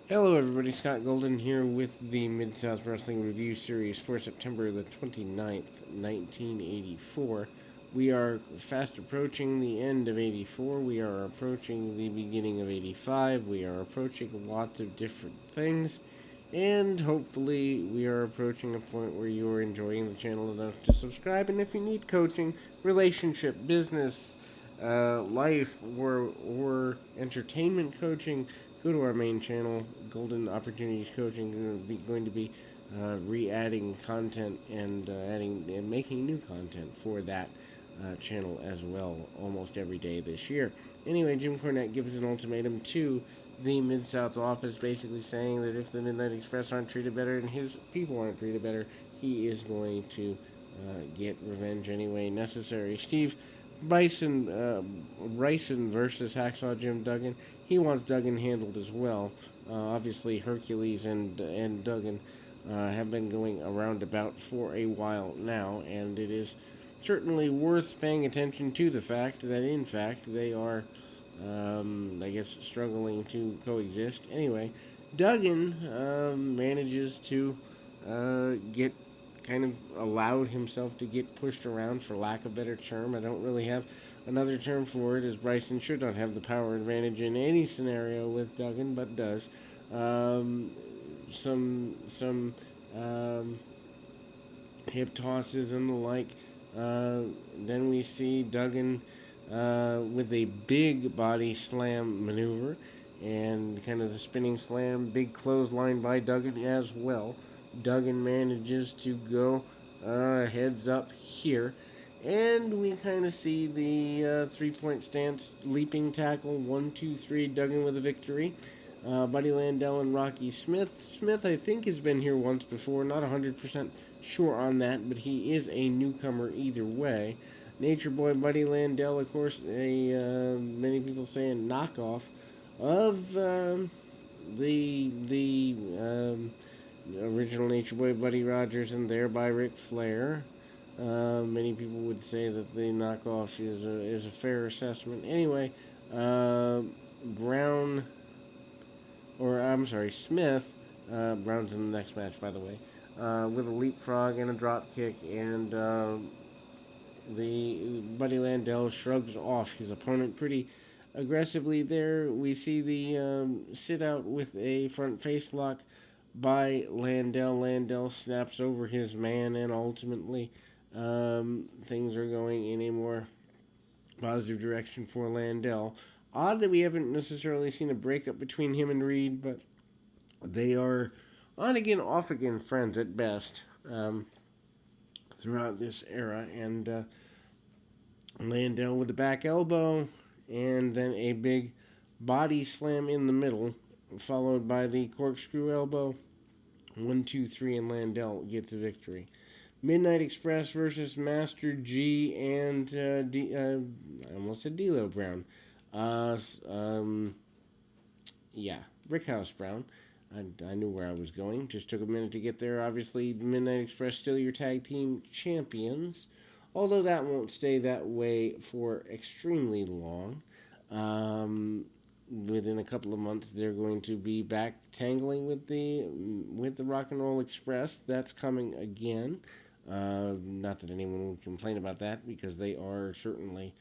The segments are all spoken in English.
Hello, everybody. Scott Golden here with the Mid-South Wrestling Review Series for September the 29th, 1984. We are fast approaching the end of 84. We are approaching the beginning of 85. We are approaching lots of different things. And hopefully, we are approaching a point where you are enjoying the channel enough to subscribe. And if you need coaching, relationship, business, life, or entertainment coaching, go to our main channel, Golden Opportunities Coaching. Going to be re-adding content and adding and making new content for that channel as well, almost every day this year. Anyway, Jim Cornette gives an ultimatum to the Mid South office, basically saying that if the Midnight Express aren't treated better and his people aren't treated better, he is going to get revenge anyway necessary. Steve Bryson versus Hacksaw Jim Duggan. He wants Duggan handled as well. Obviously, Hercules and Duggan have been going around about for a while now, and it is certainly worth paying attention to the fact that, in fact, they are, I guess, struggling to coexist. Anyway, Duggan manages to get kind of allowed himself to get pushed around, for lack of a better term. I don't really have another term for it, as Bryson should not have the power advantage in any scenario with Duggan, but does. Um, some hip tosses and the like. Then we see Duggan with a big body slam maneuver and kind of the spinning slam, big clothesline by Duggan as well. Duggan manages to go heads up here. And we kind of see the 3 point stance, leaping tackle, 1, 2, 3, Duggan with a victory. Buddy Landell and Rocky Smith. Smith, I think, has been here once before. Not 100% sure on that, but he is a newcomer either way. Nature Boy Buddy Landell, of course, many people say a knockoff of the original Nature Boy Buddy Rogers and thereby Ric Flair. Many people would say that the knockoff is a fair assessment. Anyway, Brown, or I'm sorry, Smith, Brown's in the next match, by the way, with a leapfrog and a drop kick, and the Buddy Landell shrugs off his opponent pretty aggressively there. We see the sit out with a front face lock by Landell. Landell snaps over his man, and ultimately things are going in a more positive direction for Landell. Odd that we haven't necessarily seen a breakup between him and Reed, but they are on again, off again friends at best throughout this era. And Landell with the back elbow, and then a big body slam in the middle, followed by the corkscrew elbow. 1, 2, 3, and Landell gets a victory. Midnight Express versus Master G and I almost said D'Lo Brown. Uh, um, yeah, Rickhouse Brown. I knew where I was going. Just took a minute to get there. Obviously, Midnight Express still your tag team champions, although that won't stay that way for extremely long. Within a couple of months, they're going to be back tangling with the Rock and Roll Express. That's coming again. Not that anyone would complain about that, because they are certainly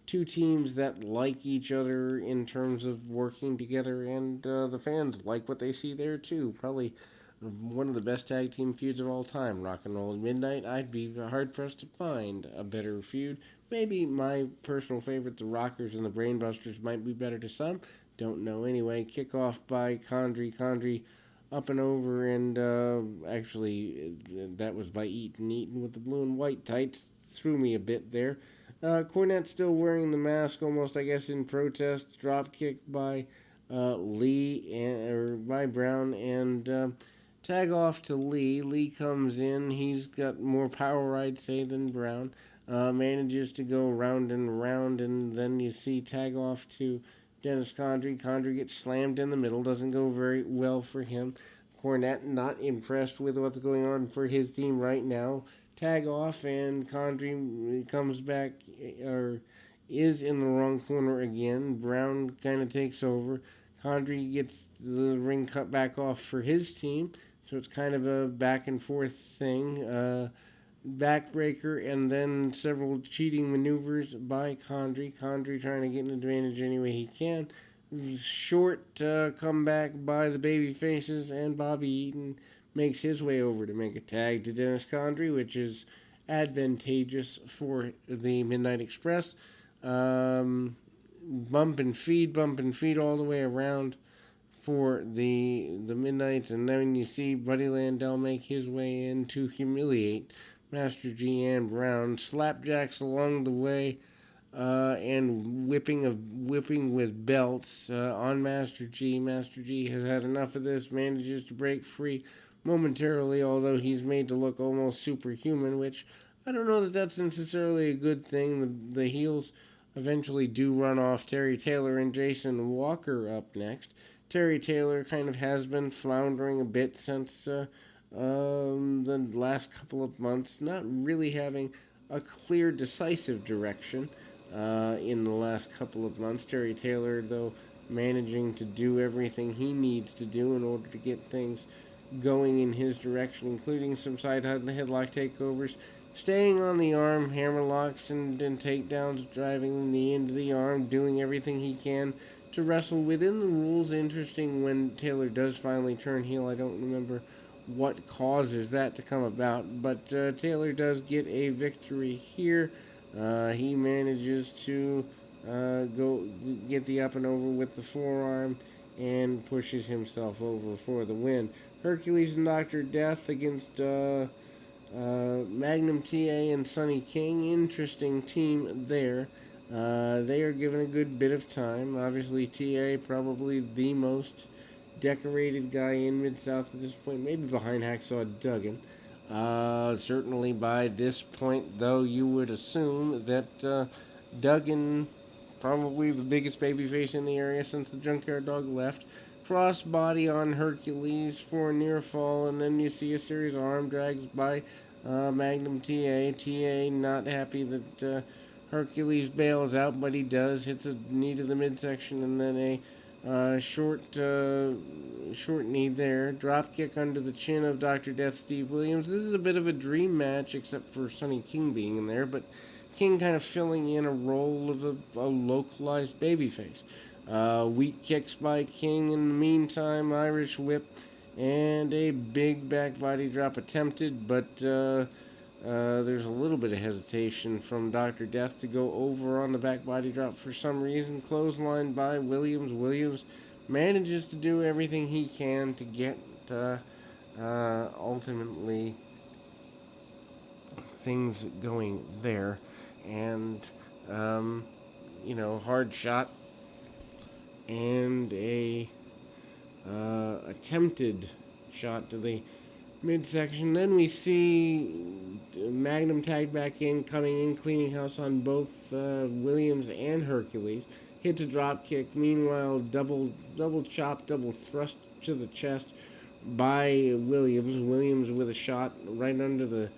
two teams that like each other in terms of working together, and the fans like what they see there too. Probably one of the best tag team feuds of all time, Rock and Roll and Midnight. I'd be hard pressed to find a better feud. Maybe my personal favorite, the Rockers and the Brainbusters, might be better to some. Don't know. Anyway, kickoff by Condrey. Condrey up and over, and actually, that was by Eaton. Eaton with the blue and white tights threw me a bit there. Cornette still wearing the mask, almost, I guess, in protest. Drop kick by Lee, or by Brown, and tag off to Lee. Lee comes in. He's got more power, I'd say, than Brown. Manages to go round and round, and then you see tag off to Dennis Condrey. Condrey gets slammed in the middle. Doesn't go very well for him. Cornette not impressed with what's going on for his team right now. Tag off, and Condrey comes back, or is in the wrong corner again. Brown kind of takes over. Condrey gets the ring cut back off for his team, so it's kind of a back and forth thing. Backbreaker and then several cheating maneuvers by Condrey. Condrey trying to get an advantage any way he can. Short comeback by the baby faces, and Bobby Eaton makes his way over to make a tag to Dennis Condrey, which is advantageous for the Midnight Express. Bump and feed all the way around for the Midnights, and then you see Buddy Landell make his way in to humiliate Master G and Brown. Slapjacks along the way, and whipping with belts on Master G. Master G has had enough of this, manages to break free momentarily, although he's made to look almost superhuman, which I don't know that that's necessarily a good thing. The heels eventually do run off Terry Taylor and Jason Walker up next. Terry Taylor kind of has been floundering a bit since the last couple of months, not really having a clear, decisive direction in the last couple of months. Terry Taylor, though, managing to do everything he needs to do in order to get things going in his direction, including some side headlock takeovers, staying on the arm, hammerlocks and takedowns, driving the knee into the arm, doing everything he can to wrestle within the rules. Interesting when Taylor does finally turn heel. I don't remember what causes that to come about, but Taylor does get a victory here. He manages to go get the up and over with the forearm and pushes himself over for the win. Hercules and Dr. Death against Magnum TA and Sonny King. Interesting team there. They are given a good bit of time. Obviously, TA probably the most decorated guy in Mid-South at this point, maybe behind Hacksaw Duggan. Certainly by this point, though, you would assume that Duggan, probably the biggest babyface in the area since the Junkyard Dog left. Crossbody on Hercules for a near fall, and then you see a series of arm drags by Magnum TA. TA not happy that Hercules bails out, but he does. Hits a knee to the midsection, and then a short knee there. Drop kick under the chin of Dr. Death Steve Williams. This is a bit of a dream match, except for Sonny King being in there, but King kind of filling in a role of a localized babyface. Weak kicks by King in the meantime, Irish whip, and a big back body drop attempted, but there's a little bit of hesitation from Dr. Death to go over on the back body drop for some reason. Clothesline by Williams. Williams manages to do everything he can to get ultimately things going there. And, hard shot and a attempted shot to the midsection. Then we see Magnum tag back in, coming in, cleaning house on both Williams and Hercules. Hits a drop kick. Meanwhile, double chop, double thrust to the chest by Williams. Williams with a shot right under the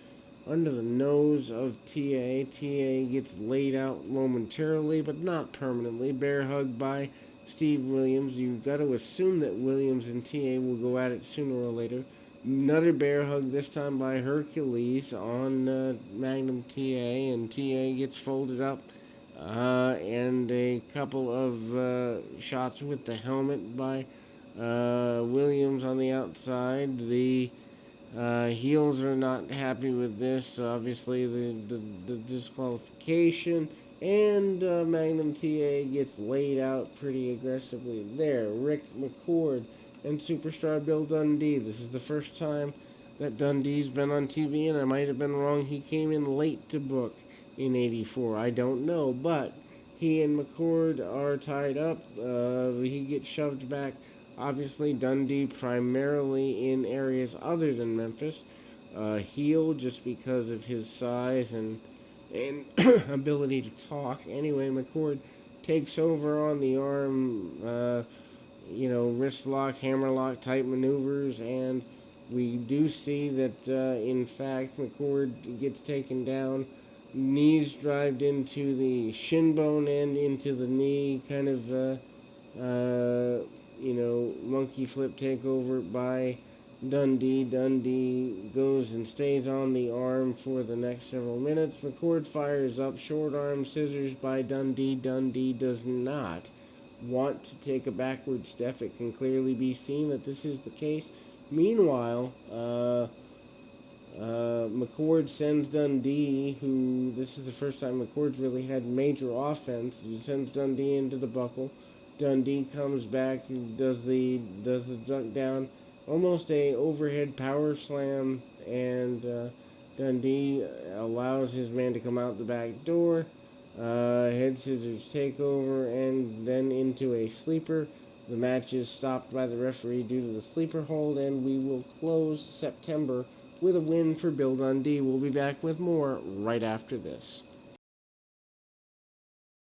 nose of TA. TA gets laid out momentarily, but not permanently. Bear hug by Steve Williams. You've got to assume that Williams and TA will go at it sooner or later. Another bear hug, this time by Hercules on Magnum TA, and TA gets folded up. And a couple of shots with the helmet by Williams on the outside. The heels are not happy with this. Obviously, the disqualification. And Magnum TA gets laid out pretty aggressively there. Rick McCord and Superstar Bill Dundee. This is the first time that Dundee's been on TV, and I might have been wrong. He came in late to book in '84. I don't know, but he and McCord are tied up. He gets shoved back. Obviously, Dundee primarily in areas other than Memphis. Heel just because of his size and ability to talk. Anyway, McCord takes over on the arm, wrist lock, hammer lock type maneuvers, and we do see that, in fact, McCord gets taken down. Knees drived into the shin bone and into the knee, kind of monkey flip takeover by Dundee. Dundee goes and stays on the arm for the next several minutes. McCord fires up, short arm scissors by Dundee. Dundee does not want to take a backward step. It can clearly be seen that this is the case. Meanwhile, McCord sends Dundee, who this is the first time McCord's really had major offense. He sends Dundee into the buckle. Dundee comes back and does the duck down, almost a overhead power slam, and Dundee allows his man to come out the back door. Head scissors takeover, and then into a sleeper. The match is stopped by the referee due to the sleeper hold, and we will close September with a win for Bill Dundee. We'll be back with more right after this.